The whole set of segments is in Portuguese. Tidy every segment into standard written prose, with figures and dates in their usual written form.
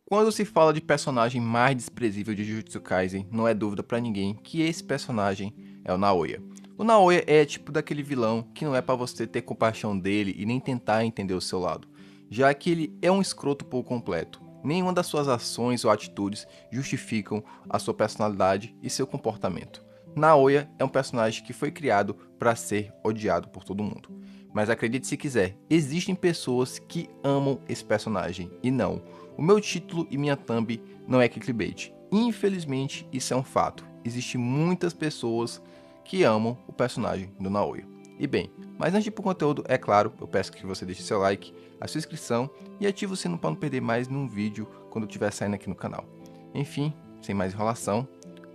Quando se fala de personagem mais desprezível de Jujutsu Kaisen, não é dúvida pra ninguém que esse personagem é o Naoya. O Naoya é tipo daquele vilão que não é pra você ter compaixão dele e nem tentar entender o seu lado, já que ele é um escroto por completo. Nenhuma das suas ações ou atitudes justificam a sua personalidade e seu comportamento. Naoya é um personagem que foi criado para ser odiado por todo mundo. Mas acredite se quiser, existem pessoas que amam esse personagem e não. O meu título e minha thumb não é clickbait. Infelizmente, isso é um fato. Existem muitas pessoas que amam o personagem do Naoya. E bem, mas antes de ir pro conteúdo, é claro, eu peço que você deixe seu like, a sua inscrição e ative o sino para não perder mais nenhum vídeo quando estiver saindo aqui no canal. Enfim, sem mais enrolação,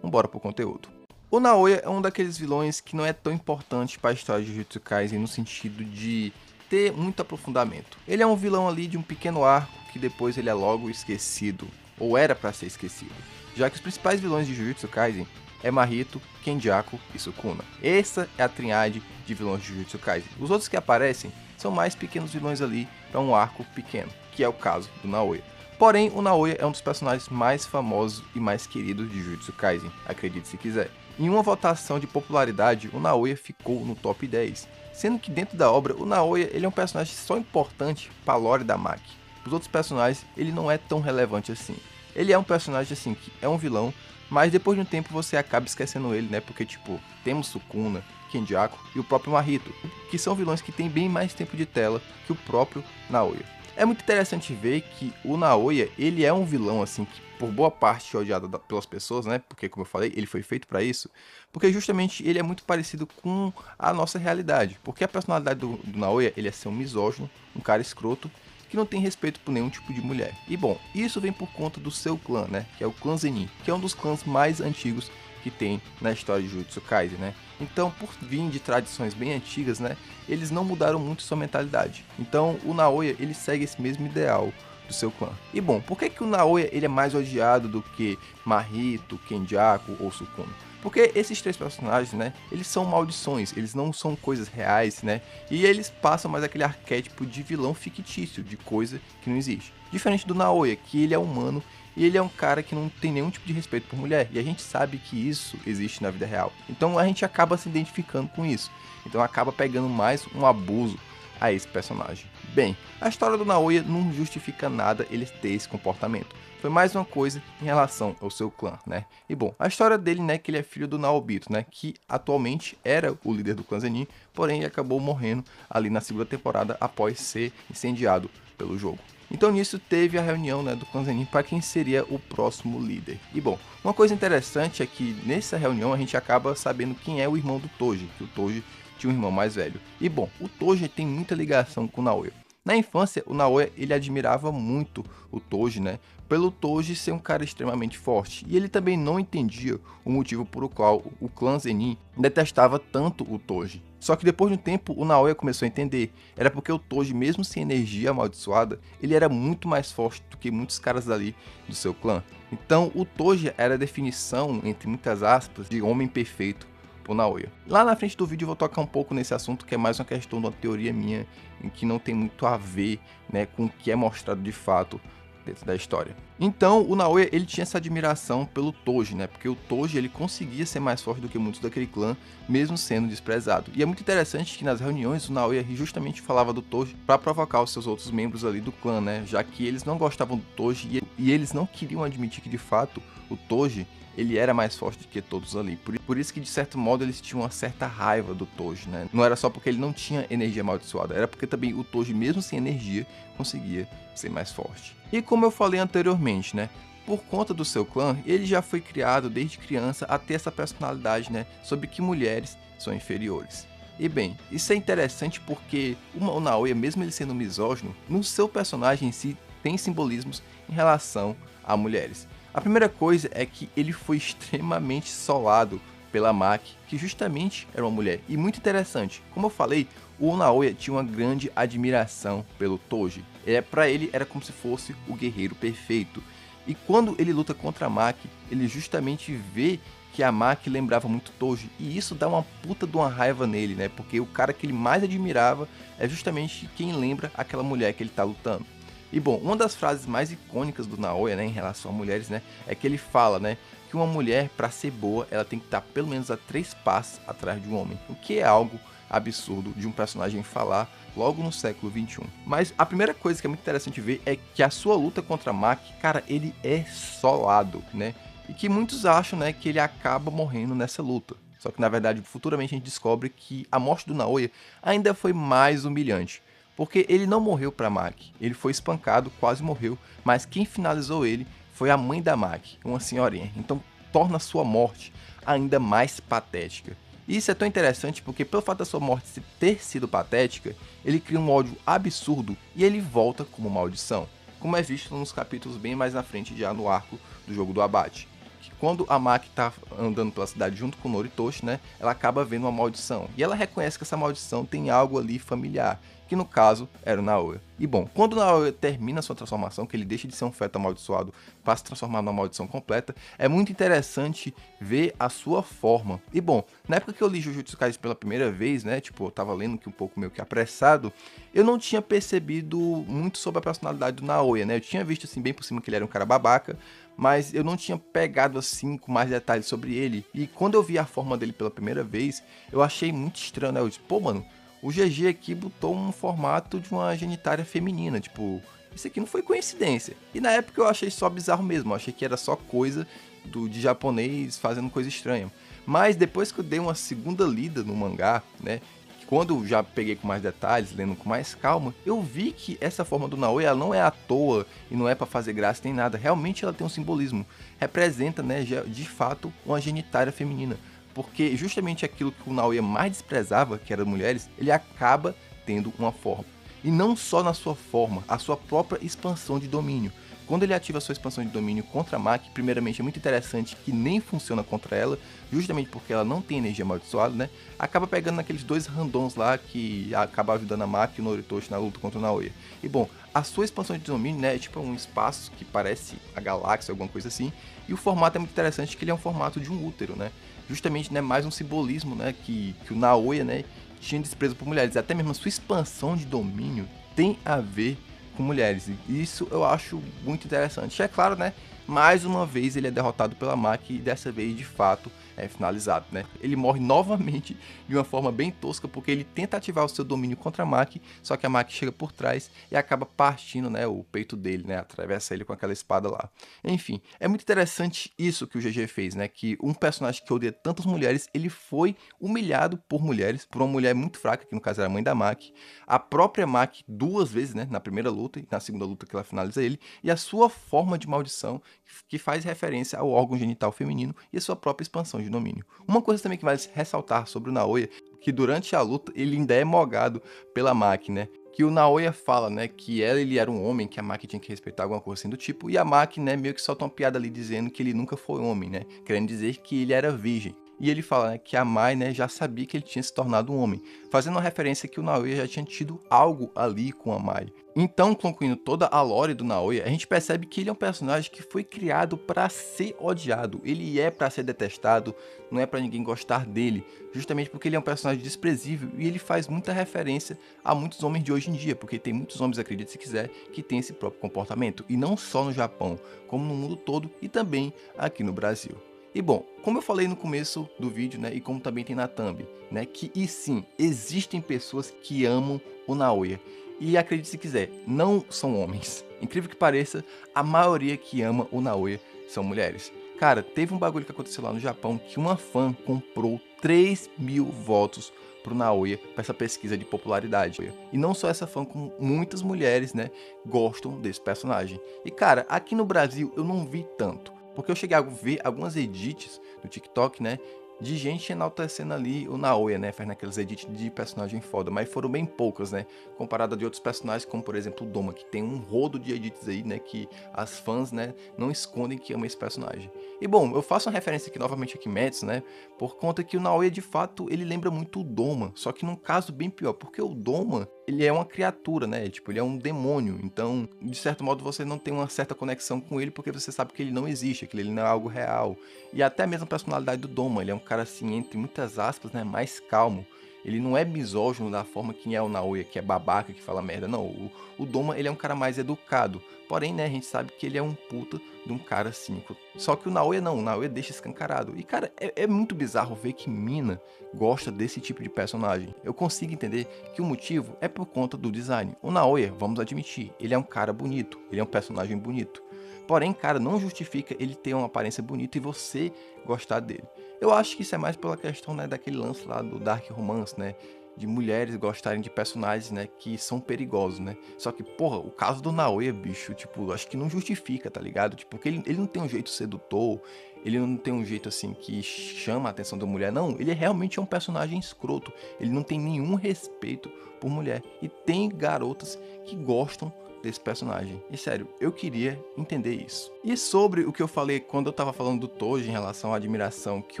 vambora pro conteúdo. O Naoya é um daqueles vilões que não é tão importante para a história de Jujutsu Kaisen no sentido de ter muito aprofundamento. Ele é um vilão ali de um pequeno arco que depois ele é logo esquecido, ou era para ser esquecido, já que os principais vilões de Jujutsu Kaisen é Mahito, Kenjaku e Sukuna. Essa é a trinade de vilões de Jujutsu Kaisen. Os outros que aparecem são mais pequenos vilões ali para um arco pequeno, que é o caso do Naoya. Porém, o Naoya é um dos personagens mais famosos e mais queridos de Jujutsu Kaisen, acredite se quiser. Em uma votação de popularidade, o Naoya ficou no top 10, sendo que dentro da obra, o Naoya ele é um personagem só importante para a lore da Maki. Os outros personagens, ele não é tão relevante assim. Ele é um personagem assim, que é um vilão, mas depois de um tempo você acaba esquecendo ele, né? Porque tipo, temos Sukuna, Kenjaku e o próprio Mahito, que são vilões que têm bem mais tempo de tela que o próprio Naoya. É muito interessante ver que o Naoya, ele é um vilão assim que por boa parte é odiado pelas pessoas, né? Porque como eu falei, ele foi feito para isso, porque justamente ele é muito parecido com a nossa realidade, porque a personalidade do Naoya, ele é ser um misógino, um cara escroto, que não tem respeito por nenhum tipo de mulher. E bom, isso vem por conta do seu clã, né? Que é o clã Zenin, que é um dos clãs mais antigos que tem na história de Jujutsu Kaisen, né? Então, por vir de tradições bem antigas, né, eles não mudaram muito sua mentalidade. Então, o Naoya, ele segue esse mesmo ideal do seu clã. E bom, por que o Naoya ele é mais odiado do que Mahito, Kenjaku ou Sukuna? Porque esses três personagens, né, eles são maldições, eles não são coisas reais, né, e eles passam mais aquele arquétipo de vilão fictício, de coisa que não existe. Diferente do Naoya, que ele é humano e ele é um cara que não tem nenhum tipo de respeito por mulher, e a gente sabe que isso existe na vida real. Então a gente acaba se identificando com isso. Então acaba pegando mais um abuso a esse personagem. Bem, a história do Naoya não justifica nada ele ter esse comportamento. Foi mais uma coisa em relação ao seu clã, né? E bom, a história dele, né, que ele é filho do Naobito, né, que atualmente era o líder do clã Zenin, porém ele acabou morrendo ali na segunda temporada após ser incendiado pelo jogo. Então nisso teve a reunião, né, do clã Zenin para quem seria o próximo líder. E bom, uma coisa interessante é que nessa reunião a gente acaba sabendo quem é o irmão do Toji, que o Toji tinha um irmão mais velho. E bom, o Toji tem muita ligação com o Naoya. Na infância, o Naoya ele admirava muito o Toji, né? Pelo Toji ser um cara extremamente forte. E ele também não entendia o motivo por o qual o clã Zenin detestava tanto o Toji. Só que depois de um tempo, o Naoya começou a entender. Era porque o Toji, mesmo sem energia amaldiçoada, ele era muito mais forte do que muitos caras ali do seu clã. Então, o Toji era a definição, entre muitas aspas, de homem perfeito pro Naoya. Lá na frente do vídeo eu vou tocar um pouco nesse assunto, que é mais uma questão de uma teoria minha, em que não tem muito a ver, né, com o que é mostrado de fato dentro da história. Então, o Naoya, ele tinha essa admiração pelo Toji, né? Porque o Toji, ele conseguia ser mais forte do que muitos daquele clã, mesmo sendo desprezado. E é muito interessante que nas reuniões o Naoya justamente falava do Toji para provocar os seus outros membros ali do clã, né? Já que eles não gostavam do Toji e eles não queriam admitir que de fato o Toji ele era mais forte do que todos ali. Por isso que, de certo modo, eles tinham uma certa raiva do Toji, né? Não era só porque ele não tinha energia amaldiçoada, era porque também o Toji, mesmo sem energia, conseguia ser mais forte. E como eu falei anteriormente, né? Por conta do seu clã, ele já foi criado desde criança a ter essa personalidade, né? Sobre que mulheres são inferiores. E bem, isso é interessante porque o Naoya, mesmo ele sendo misógino, no seu personagem em si tem simbolismos em relação a mulheres. A primeira coisa é que ele foi extremamente solado pela Maki, que justamente era uma mulher. E muito interessante, como eu falei, o Naoya tinha uma grande admiração pelo Toji. Para ele era como se fosse o guerreiro perfeito. E quando ele luta contra a Maki, ele justamente vê que a Maki lembrava muito Toji. E isso dá uma puta de uma raiva nele, né? Porque o cara que ele mais admirava é justamente quem lembra aquela mulher que ele tá lutando. E bom, uma das frases mais icônicas do Naoya, né, em relação a mulheres, né, é que ele fala, né, que uma mulher, para ser boa, ela tem que estar pelo menos a 3 passos atrás de um homem, o que é algo absurdo de um personagem falar logo no século 21. Mas a primeira coisa que é muito interessante ver é que a sua luta contra Maki, cara, ele é solado, né, e que muitos acham, né, que ele acaba morrendo nessa luta. Só que na verdade, futuramente a gente descobre que a morte do Naoya ainda foi mais humilhante. Porque ele não morreu para Maki, ele foi espancado, quase morreu, mas quem finalizou ele foi a mãe da Maki, uma senhorinha. Então torna a sua morte ainda mais patética. E isso é tão interessante porque pelo fato da sua morte ter sido patética, ele cria um ódio absurdo e ele volta como maldição, como é visto nos capítulos bem mais na frente já no arco do jogo do abate. Que quando a Maki tá andando pela cidade junto com o Noritoshi, né, ela acaba vendo uma maldição. E ela reconhece que essa maldição tem algo ali familiar, que no caso era o Naoya. E bom, quando o Naoya termina sua transformação, que ele deixa de ser um feto amaldiçoado para se transformar numa maldição completa, é muito interessante ver a sua forma. E bom, na época que eu li Jujutsu Kaisen pela primeira vez, né, tipo, eu tava lendo que um pouco meio que apressado, eu não tinha percebido muito sobre a personalidade do Naoya, né, eu tinha visto assim bem por cima que ele era um cara babaca, mas eu não tinha pegado assim com mais detalhes sobre ele. E quando eu vi a forma dele pela primeira vez, eu achei muito estranho, né, eu disse, pô mano, o GG aqui botou um formato de uma genitária feminina, tipo, isso aqui não foi coincidência. E na época eu achei só bizarro mesmo, eu achei que era só coisa de japonês fazendo coisa estranha. Mas depois que eu dei uma segunda lida no mangá, né, quando eu já peguei com mais detalhes, lendo com mais calma, eu vi que essa forma do Naoya ela não é à toa e não é para fazer graça nem nada. Realmente ela tem um simbolismo. Representa, né, de fato, uma genitária feminina. Porque justamente aquilo que o Naoya mais desprezava, que eram mulheres, ele acaba tendo uma forma. E não só na sua forma, a sua própria expansão de domínio. Quando ele ativa a sua expansão de domínio contra a Maki, primeiramente é muito interessante que nem funciona contra ela, justamente porque ela não tem energia amaldiçoada, né? Acaba pegando naqueles dois randoms lá que acaba ajudando a Maki e o Noritoshi na luta contra o Naoya. E bom, a sua expansão de domínio, né, é tipo um espaço que parece a galáxia, alguma coisa assim, e o formato é muito interessante que ele é um formato de um útero, né? Justamente, né, mais um simbolismo, né, que o Naoya, né, tinha desprezo por mulheres. Até mesmo a sua expansão de domínio tem a ver com mulheres. E isso eu acho muito interessante. É claro, né? Mais uma vez ele é derrotado pela Maki e dessa vez de fato é finalizado, né? Ele morre novamente de uma forma bem tosca porque ele tenta ativar o seu domínio contra a Maki, só que a Maki chega por trás e acaba partindo, né, o peito dele, né? Atravessa ele com aquela espada lá. Enfim, é muito interessante isso que o GG fez, né? Que um personagem que odeia tantas mulheres, ele foi humilhado por mulheres, por uma mulher muito fraca, que no caso era a mãe da Maki, a própria Maki 2 vezes, né? Na primeira luta e na segunda luta que ela finaliza ele, e a sua forma de maldição, que faz referência ao órgão genital feminino e a sua própria expansão de domínio. Uma coisa também que vale ressaltar sobre o Naoya, que durante a luta ele ainda é mogado pela Maki, né? Que o Naoya fala, né, que ele era um homem, que a Maki tinha que respeitar alguma coisa assim do tipo, e a Maki, né, meio que solta uma piada ali dizendo que ele nunca foi homem, né, querendo dizer que ele era virgem. E ele fala, né, que a Mai, né, já sabia que ele tinha se tornado um homem, fazendo uma referência que o Naoya já tinha tido algo ali com a Mai. Então, concluindo toda a lore do Naoya, a gente percebe que ele é um personagem que foi criado para ser odiado. Ele é para ser detestado, não é para ninguém gostar dele, justamente porque ele é um personagem desprezível e ele faz muita referência a muitos homens de hoje em dia, porque tem muitos homens, acredite se quiser, que têm esse próprio comportamento, e não só no Japão, como no mundo todo e também aqui no Brasil. E bom, como eu falei no começo do vídeo, né, e como também tem na thumb, né, que e sim, existem pessoas que amam o Naoya. E acredite se quiser, não são homens. Incrível que pareça, a maioria que ama o Naoya são mulheres. Cara, teve um bagulho que aconteceu lá no Japão que uma fã comprou 3.000 votos pro Naoya para essa pesquisa de popularidade. E não só essa fã, como muitas mulheres, né, gostam desse personagem. E cara, aqui no Brasil eu não vi tanto. Porque eu cheguei a ver algumas edits do TikTok, né? De gente enaltecendo ali o Naoya, né? Fazendo aqueles edits de personagem foda. Mas foram bem poucas, né? Comparado a de outros personagens, como por exemplo o Doma, que tem um rodo de edits aí, né? Que as fãs, né? Não escondem que amam esse personagem. E bom, eu faço uma referência aqui novamente a Kimetsu, né? Por conta que o Naoya, de fato, ele lembra muito o Doma. Só que num caso bem pior. Porque o Doma, ele é uma criatura, né? Tipo, ele é um demônio. Então, de certo modo, você não tem uma certa conexão com ele porque você sabe que ele não existe, que ele não é algo real. E até mesmo a personalidade do Doma, ele é um cara assim, entre muitas aspas, né? Mais calmo. Ele não é misógino da forma que é o Naoya, que é babaca, que fala merda. Não, o Doma, ele é um cara mais educado. Porém, né, a gente sabe que ele é um puta de um cara cínico. Só que o Naoya não, o Naoya deixa escancarado. E, cara, é muito bizarro ver que Mina gosta desse tipo de personagem. Eu consigo entender que o motivo é por conta do design. O Naoya, vamos admitir, ele é um cara bonito, ele é um personagem bonito. Porém, cara, não justifica ele ter uma aparência bonita e você gostar dele. Eu acho que isso é mais pela questão, né, daquele lance lá do Dark Romance, né? De mulheres gostarem de personagens, né, que são perigosos, né? Só que, porra, o caso do Naoya, bicho, tipo, acho que não justifica, tá ligado? Tipo, porque ele não tem um jeito sedutor, ele não tem um jeito, assim, que chama a atenção da mulher, não. Ele realmente é um personagem escroto, ele não tem nenhum respeito por mulher. E tem garotas que gostam desse personagem. E sério, eu queria entender isso. E sobre o que eu falei quando eu tava falando do Toji em relação à admiração que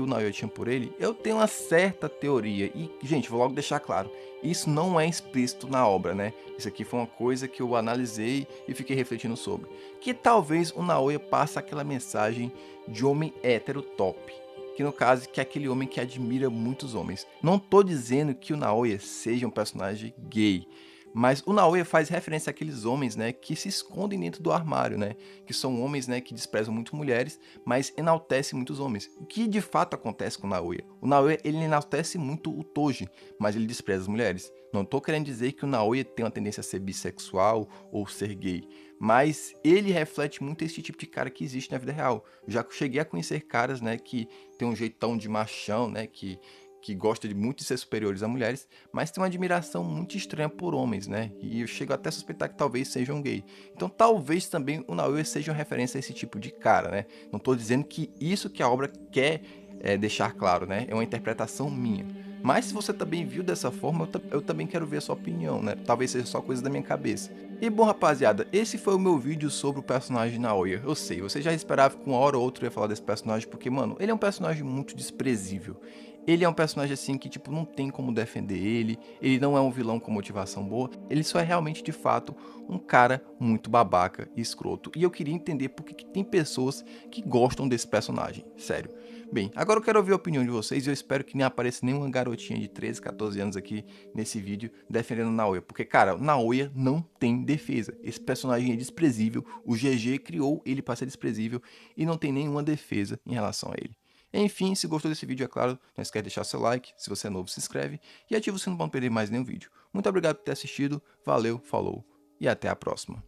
o Naoya tinha por ele, eu tenho uma certa teoria. E, gente, vou logo deixar claro, isso não é explícito na obra, né? Isso aqui foi uma coisa que eu analisei e fiquei refletindo sobre. Que talvez o Naoya passe aquela mensagem de homem hétero top. Que no caso que é aquele homem que admira muitos homens. Não tô dizendo que o Naoya seja um personagem gay, mas o Naoya faz referência àqueles homens, né, que se escondem dentro do armário, né, que são homens, né, que desprezam muito mulheres, mas enaltecem muitos homens. O que de fato acontece com o Naoya? O Naoya, ele enaltece muito o Toji, mas ele despreza as mulheres. Não tô querendo dizer que o Naoya tem uma tendência a ser bissexual ou ser gay, mas ele reflete muito esse tipo de cara que existe na vida real. Eu já cheguei a conhecer caras, né, que tem um jeitão de machão, né, que gosta de muito de ser superiores a mulheres, mas tem uma admiração muito estranha por homens, né? E eu chego até a suspeitar que talvez sejam gay. Então talvez também o Naoya seja uma referência a esse tipo de cara, né? Não estou dizendo que isso que a obra quer deixar claro, né? É uma interpretação minha. Mas se você também viu dessa forma, eu também quero ver a sua opinião, né? Talvez seja só coisa da minha cabeça. E bom, rapaziada, esse foi o meu vídeo sobre o personagem Naoya. Eu sei, você já esperava que uma hora ou outra eu ia falar desse personagem, porque, mano, ele é um personagem muito desprezível. Ele é um personagem assim que, tipo, não tem como defender ele não é um vilão com motivação boa, ele só é realmente, de fato, um cara muito babaca e escroto. E eu queria entender por que tem pessoas que gostam desse personagem, sério. Bem, agora eu quero ouvir a opinião de vocês e eu espero que nem apareça nenhuma garotinha de 13, 14 anos aqui nesse vídeo defendendo o Naoya, porque, cara, o Naoya não tem defesa. Esse personagem é desprezível, o GG criou ele para ser desprezível e não tem nenhuma defesa em relação a ele. Enfim, se gostou desse vídeo, é claro, não esquece de deixar seu like, se você é novo, se inscreve e ativa o sino para não perder mais nenhum vídeo. Muito obrigado por ter assistido, valeu, falou e até a próxima.